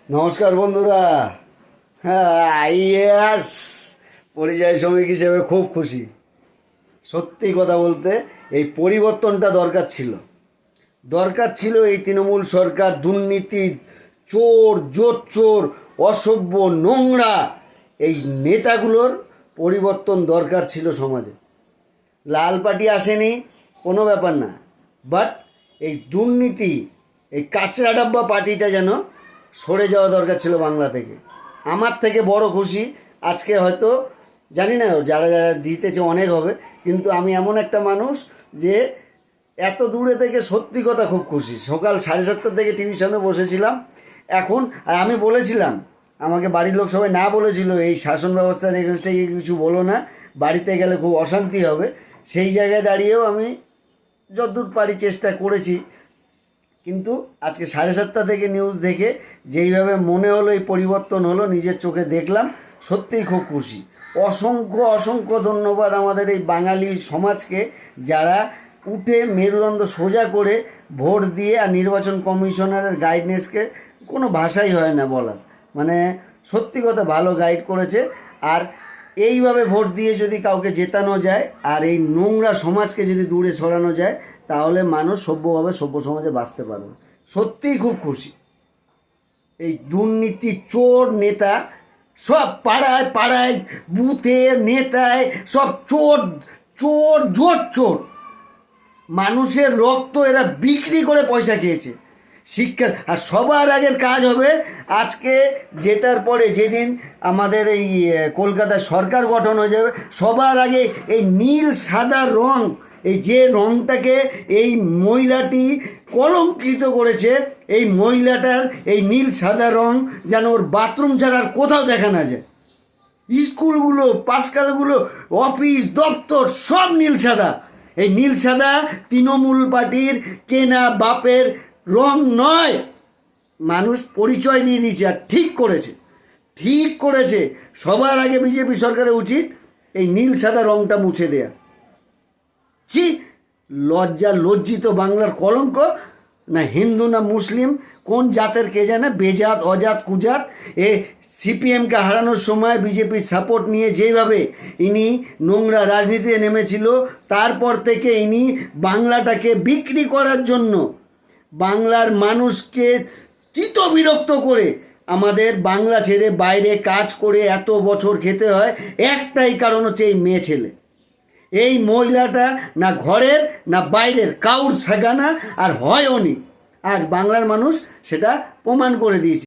নমস্কার বন্ধুরা। হ্যাঁ, ইয়েস, পরিযায়ী শ্রমিক হিসেবে খুব খুশি। সত্যি কথা বলতে এই পরিবর্তনটা দরকার ছিল। এই তৃণমূল সরকার দুর্নীতি, চোর, জোচ্চোর, অসভ্য, নোংরা এই নেতাগুলোর পরিবর্তন দরকার ছিল সমাজে। লাল পার্টি আসেনি, কোনো ব্যাপার না, বাট এই দুর্নীতি, এই কাচরা ডাব্বা পার্টিটা যেন সরে যাওয়া দরকার ছিল বাংলা থেকে। আমার থেকে বড় খুশি আজকে, হয়তো জানি না যারা যারা জিতেছে অনেক হবে, কিন্তু আমি এমন একটা মানুষ যে এত দূরে থেকে সত্যি কথা খুব খুশি। সকাল 7:30 থেকে টিভির সামনে বসেছিলাম এখন, আর আমি বলেছিলাম, আমাকে বাড়ির লোক সবাই না বলেছিল এই শাসন ব্যবস্থার এগেনস্টে কিছু বলো না, বাড়িতে গেলে খুব অশান্তি হবে। সেই জায়গায় দাঁড়িয়েও আমি যতদূর পারি চেষ্টা করেছি, কিন্তু আজকে 7:30 থেকে নিউজ দেখে যেইভাবে মনে হলো এই পরিবর্তন হলো, নিজের চোখে দেখলাম, সত্যিই খুব খুশি। অসংখ্য অসংখ্য ধন্যবাদ আমাদের এই বাঙালি সমাজকে, যারা উঠে মেরুদণ্ড সোজা করে ভোট দিয়ে, আর নির্বাচন কমিশনারের গাইডনেসকে কোনো ভাষাই হয় না বলার, মানে সত্যি কথা ভালো গাইড করেছে। আর এইভাবে ভোট দিয়ে যদি কাউকে জেতানো যায়, আর এই নোংরা সমাজকে যদি দূরে সরানো যায়, তাহলে মানুষ সভ্যভাবে সভ্য সমাজে বাঁচতে পারবে। সত্যিই খুব খুশি। এই দুর্নীতি, চোর নেতা সব পাড়ায় পাড়ায়, বুথে নেতায় সব চোর, চোর, জোর চোর। মানুষের রক্ত এরা বিক্রি করে পয়সা খেয়েছে। শিক্ষা, আর সবার আগের কাজ হবে আজকে জেতার পরে, যেদিন আমাদের এই কলকাতায় সরকার গঠন হয়ে যাবে, সবার আগে এই নীল সাদা রং, এই যে রংটাকে এই মহিলাটি কলঙ্কিত করেছে, এই মহিলাটার এই নীল সাদা রং যেন ওর বাথরুম ছাড়া আর কোথাও দেখা না যায়। স্কুলগুলো, পাঠশালাগুলো, অফিস দপ্তর সব নীল সাদা। এই নীল সাদা তৃণমূল পার্টির কেনা বাপের রং নয়। মানুষ পরিচয় দিয়ে দিয়েছে, আর ঠিক করেছে। সবার আগে বিজেপি সরকারের উচিত এই নীল সাদা রংটা মুছে দেয়া। লজ্জিত বাংলার কলঙ্ক। না হিন্দু না মুসলিম, কোন জাতের কে জানে, বেজাত অজাত কুজাত। সিপিএমকে হারানোর সময় বিজেপির সাপোর্ট নিয়ে যেভাবে ইনি নোংরা রাজনীতিতে নেমেছিল, তারপর থেকে ইনি বাংলাটাকে বিক্রি করার জন্য বাংলার মানুষকে বিরক্ত করে আমাদের বাংলা ছেড়ে বাইরে কাজ করে এত বছর খেতে হয়, একটাই কারণ হচ্ছে এই মেয়ে ছেলে। এই মহিলাটা না ঘরের না বাইরের কাউর সাগানা, আর হয়ও নি। আজ বাংলার মানুষ সেটা প্রমাণ করে দিয়েছে।